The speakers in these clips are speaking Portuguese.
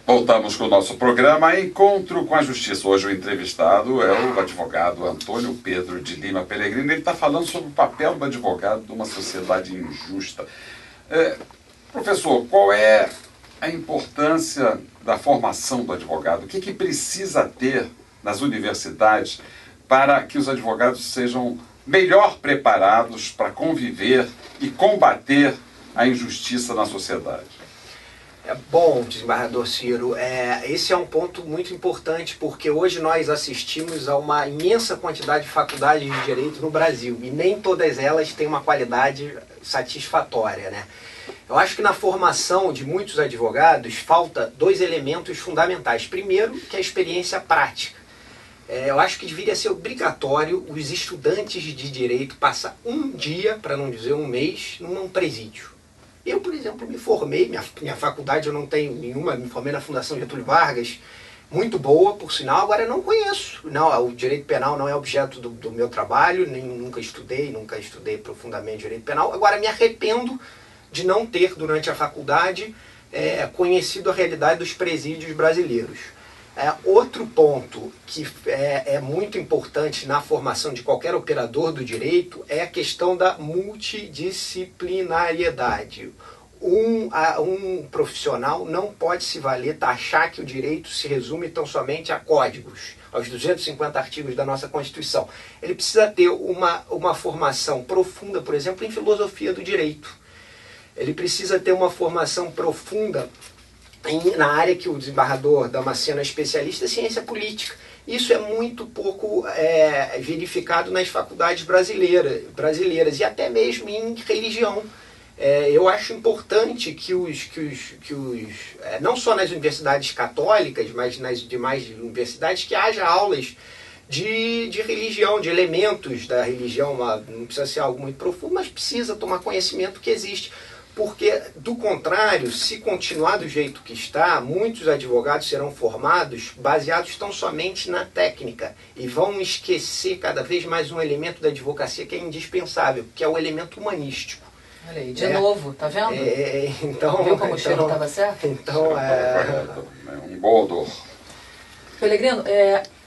Voltamos com o nosso programa Encontro com a Justiça. Hoje o entrevistado é o advogado Antônio Pedro de Lima Pellegrino. Ele está falando sobre o papel do advogado numa sociedade injusta. Professor, qual é a importância da formação do advogado? O que precisa ter nas universidades para que os advogados sejam melhor preparados para conviver e combater a injustiça na sociedade? Bom, desembargador Ciro, esse é um ponto muito importante, porque hoje nós assistimos a uma imensa quantidade de faculdades de direito no Brasil, e nem todas elas têm uma qualidade satisfatória, né? Eu acho que na formação de muitos advogados falta dois elementos fundamentais. Primeiro, que é a experiência prática. Eu acho que deveria ser obrigatório os estudantes de direito passar um dia, para não dizer um mês, num presídio. Eu, por exemplo, me formei, minha faculdade eu não tenho nenhuma, me formei na Fundação Getúlio Vargas, muito boa, por sinal, agora eu não conheço. Não, o direito penal não é objeto do meu trabalho, nunca estudei profundamente direito penal. Agora me arrependo de não ter, durante a faculdade, conhecido a realidade dos presídios brasileiros. Outro ponto que é muito importante na formação de qualquer operador do direito é a questão da multidisciplinariedade. Um profissional não pode se valer, taxar que o direito se resume tão somente a códigos, aos 250 artigos da nossa Constituição. Ele precisa ter uma formação profunda, por exemplo, em filosofia do direito. Ele precisa ter uma formação profunda na área que o desembargador Damasceno é especialista, ciência política. Isso é muito pouco verificado nas faculdades brasileiras e até mesmo em religião. Eu acho importante que não só nas universidades católicas, mas nas demais universidades, que haja aulas de religião, de elementos da religião. Não precisa ser algo muito profundo, mas precisa tomar conhecimento que existe. Porque, do contrário, se continuar do jeito que está, muitos advogados serão formados baseados tão somente na técnica e vão esquecer cada vez mais um elemento da advocacia que é indispensável, que é o elemento humanístico. Olha aí, de novo, tá vendo? Então, viu como o cheiro estava certo? Então, um Goldor. Pellegrino,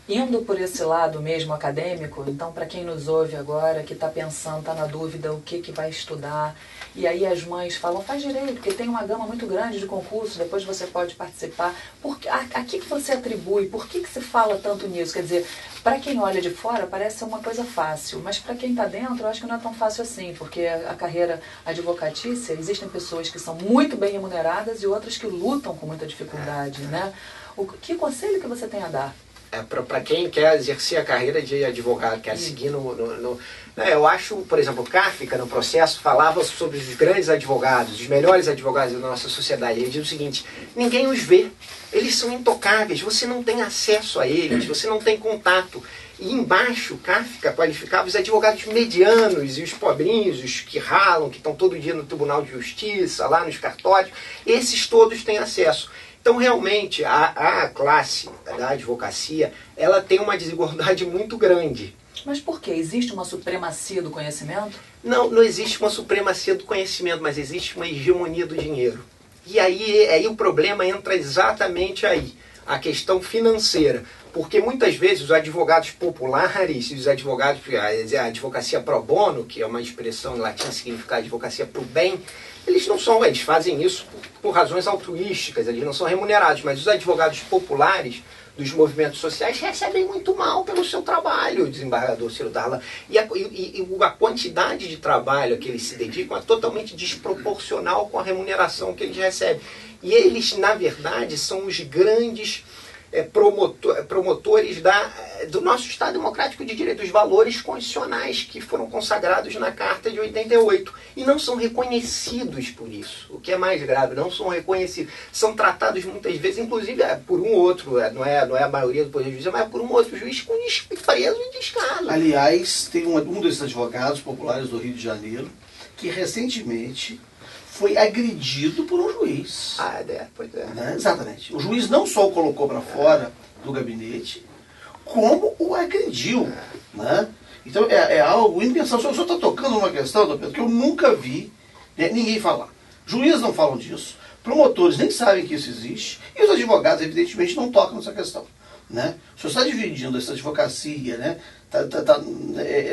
indo por esse lado mesmo acadêmico, então para quem nos ouve agora, que está pensando, está na dúvida o que vai estudar, e aí as mães falam, faz direito, porque tem uma gama muito grande de concursos, depois você pode participar. A que você atribui? Por que se fala tanto nisso? Quer dizer, para quem olha de fora parece ser uma coisa fácil, mas para quem está dentro eu acho que não é tão fácil assim, porque a carreira advocatícia, existem pessoas que são muito bem remuneradas e outras que lutam com muita dificuldade, né? Que conselho que você tem a dar? Para quem quer exercer a carreira de advogado, quer seguir eu acho, por exemplo, o Kafka, no processo, falava sobre os grandes advogados, os melhores advogados da nossa sociedade. Ele diz o seguinte: ninguém os vê, eles são intocáveis, você não tem acesso a eles, você não tem contato. E embaixo, Kafka qualificava os advogados medianos e os pobrinhos, os que ralam, que estão todo dia no Tribunal de Justiça, lá nos cartórios. Esses todos têm acesso. Então, realmente, a classe da advocacia, ela tem uma desigualdade muito grande. Mas por quê? Existe uma supremacia do conhecimento? Não existe uma supremacia do conhecimento, mas existe uma hegemonia do dinheiro. E aí o problema entra exatamente aí, a questão financeira. Porque muitas vezes os advogados populares, os advogados, a advocacia pro bono, que é uma expressão em latim que significa advocacia pro bem, eles fazem isso por razões altruísticas, eles não são remunerados, mas os advogados populares dos movimentos sociais recebem muito mal pelo seu trabalho, desembargador Ciro Darlan. E a quantidade de trabalho a que eles se dedicam é totalmente desproporcional com a remuneração que eles recebem. E eles, na verdade, são os grandes promotores do nosso Estado Democrático de Direito, dos valores constitucionais que foram consagrados na Carta de 88. E não são reconhecidos por isso. O que é mais grave, não são reconhecidos. São tratados muitas vezes, inclusive por um outro, não é a maioria do Poder Judiciário, mas por um outro juiz com preso em descaso. Aliás, tem um desses advogados populares do Rio de Janeiro que recentemente foi agredido por um juiz. Pois é. Né? Exatamente. O juiz não só o colocou para fora do gabinete, como o agrediu. Né? Então é algo impensável. O senhor está tocando numa questão, Dr. Pedro, que eu nunca vi ninguém falar. Juízes não falam disso, promotores nem sabem que isso existe, e os advogados, evidentemente, não tocam nessa questão. Né? O senhor está dividindo essa advocacia, né?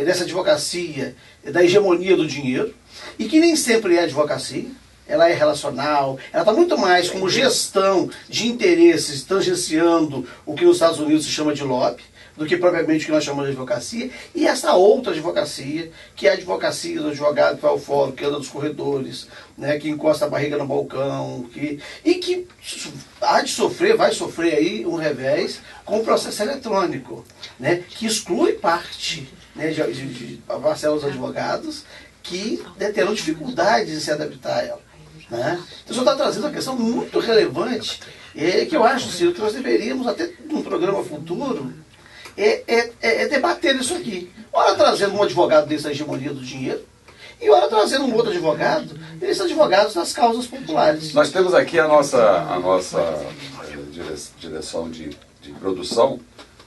Nessa advocacia da hegemonia do dinheiro, e que nem sempre é advocacia, ela é relacional, ela está muito mais como gestão de interesses, tangenciando o que nos Estados Unidos se chama de lobby, do que propriamente o que nós chamamos de advocacia, e essa outra advocacia, que é a advocacia do advogado que vai ao fórum, que anda nos corredores, né, que encosta a barriga no balcão, e que há de sofrer, vai sofrer aí um revés com o processo eletrônico, né, que exclui parte, né, de parcela dos advogados que, né, terão dificuldades em se adaptar a ela. Né? Então, o senhor está trazendo uma questão muito relevante, que eu acho, Ciro, que nós deveríamos, até num programa futuro, debater isso aqui. Ora trazendo um advogado dessa hegemonia do dinheiro, e ora trazendo um outro advogado, esses advogados das causas populares. Nós temos aqui a nossa direção de produção,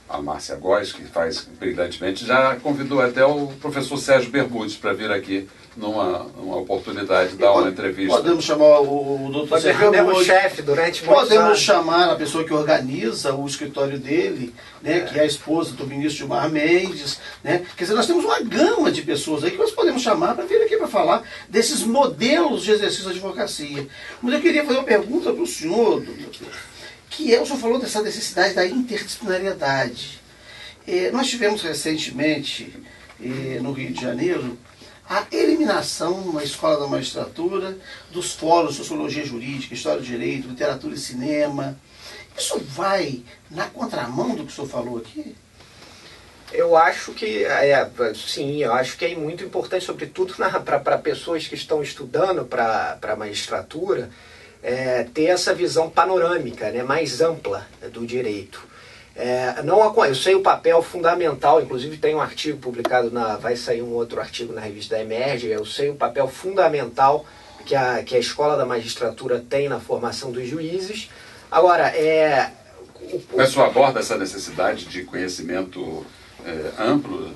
a Márcia Góes, que faz brilhantemente, já convidou até o professor Sérgio Bermudes para vir aqui numa oportunidade de dar uma entrevista. Podemos chamar o doutor Sérgio Bermudes. Chefe durante muitos Podemos anos. chamar a pessoa que organiza o escritório dele, né, que é a esposa do ministro Gilmar Mendes. Né? Quer dizer, nós temos uma gama de pessoas aí que nós podemos chamar para vir aqui para falar desses modelos de exercício da advocacia. Mas eu queria fazer uma pergunta para o senhor, doutor, que o senhor falou dessa necessidade da interdisciplinariedade. Nós tivemos recentemente, no Rio de Janeiro, a eliminação na Escola da Magistratura dos fóruns de Sociologia Jurídica, História do Direito, Literatura e Cinema. Isso vai na contramão do que o senhor falou aqui? Eu acho que, sim, eu acho que é muito importante, sobretudo para pessoas que estão estudando para a magistratura, ter essa visão panorâmica, né, mais ampla do direito. Eu sei o papel fundamental, inclusive tem um artigo publicado, vai sair um outro artigo na revista da Emerge, eu sei o papel fundamental que a Escola da Magistratura tem na formação dos juízes. Agora, Mas o senhor aborda essa necessidade de conhecimento amplo,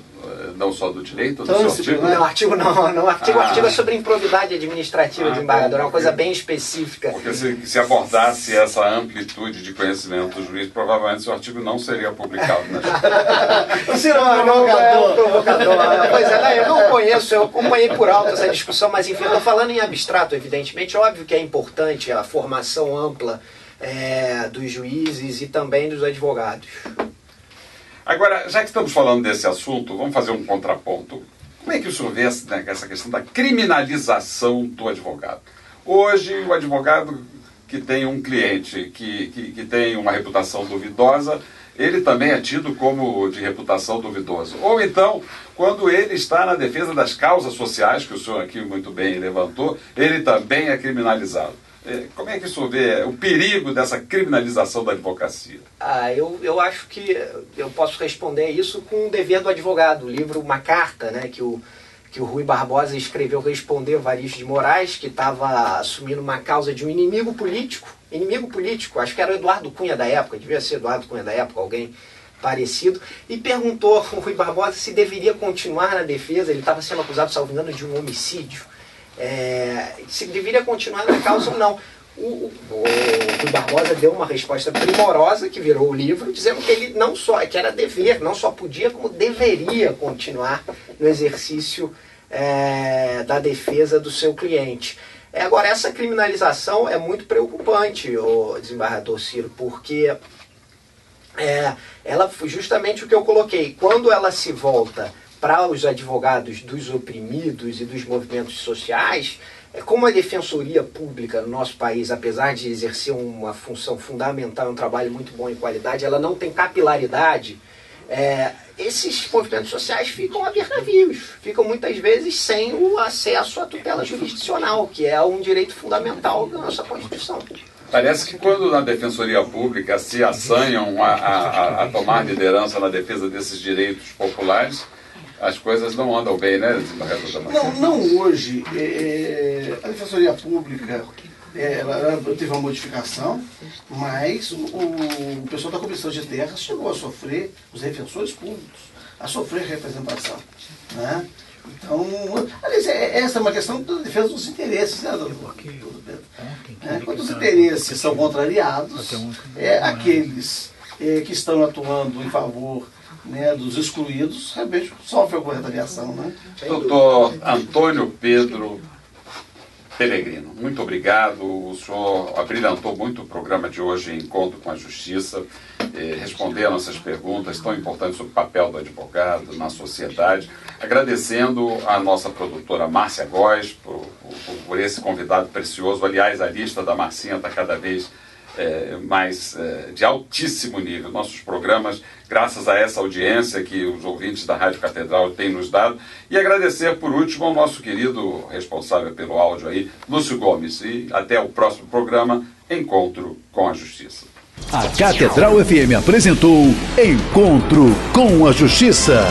não só do direito, do seu artigo? Não, artigo não. O artigo é sobre improbidade administrativa, desembargador, é uma coisa bem específica. Porque se abordasse essa amplitude de conhecimento do juiz, provavelmente seu artigo não seria publicado. Né? O Ciro é um provocador. Pois é, eu não conheço, eu acompanhei por alto essa discussão, mas enfim, eu estou falando em abstrato, evidentemente. Óbvio que é importante a formação ampla dos juízes e também dos advogados. Agora, já que estamos falando desse assunto, vamos fazer um contraponto. Como é que o senhor vê essa questão da criminalização do advogado? Hoje, o advogado que tem um cliente que tem uma reputação duvidosa, ele também é tido como de reputação duvidosa. Ou então, quando ele está na defesa das causas sociais, que o senhor aqui muito bem levantou, ele também é criminalizado. Como é que o senhor vê o perigo dessa criminalização da advocacia? Eu acho que eu posso responder isso com o dever do advogado. O livro Uma Carta, né, que o Rui Barbosa escreveu, respondeu Evaristo de Moraes, que estava assumindo uma causa de um inimigo político, acho que era o Eduardo Cunha da época, devia ser Eduardo Cunha da época, alguém parecido, e perguntou ao Rui Barbosa se deveria continuar na defesa. Ele estava sendo acusado, salvo engano, de um homicídio. Se deveria continuar na causa ou não. O Rui Barbosa deu uma resposta primorosa, que virou o livro, dizendo que ele que era dever, não só podia, como deveria continuar no exercício da defesa do seu cliente. Agora, essa criminalização é muito preocupante, o desembargador Ciro, porque ela, justamente o que eu coloquei, quando ela se volta para os advogados dos oprimidos e dos movimentos sociais, como a defensoria pública no nosso país, apesar de exercer uma função fundamental, um trabalho muito bom em qualidade, ela não tem capilaridade, esses movimentos sociais ficam abertavios, ficam muitas vezes sem o acesso à tutela jurisdicional, que é um direito fundamental da nossa Constituição. Parece que quando na Defensoria Pública se assanham a tomar liderança na defesa desses direitos populares, as coisas não andam bem, né, desembargador da Márcia? Não hoje. A Defensoria Pública ela teve uma modificação, mas o pessoal da Comissão de Terras chegou a sofrer, os defensores públicos, a sofrer representação. Né? Então, aliás, essa é uma questão da defesa dos interesses, né, doutor? Quando os interesses são contrariados, aqueles que estão atuando em favor, né, dos excluídos, realmente sofrem alguma retaliação, né? Doutor Antônio Pedro Pellegrino, muito obrigado. O senhor abrilhantou muito o programa de hoje, Encontro com a Justiça, responder a nossas perguntas tão importantes sobre o papel do advogado na sociedade. Agradecendo a nossa produtora Márcia Góes por esse convidado precioso. Aliás, a lista da Marcinha está cada vez mais de altíssimo nível. Nossos programas, graças a essa audiência que os ouvintes da Rádio Catedral têm nos dado. E agradecer, por último, ao nosso querido responsável pelo áudio aí, Lúcio Gomes. E até o próximo programa, Encontro com a Justiça. A Catedral FM apresentou Encontro com a Justiça.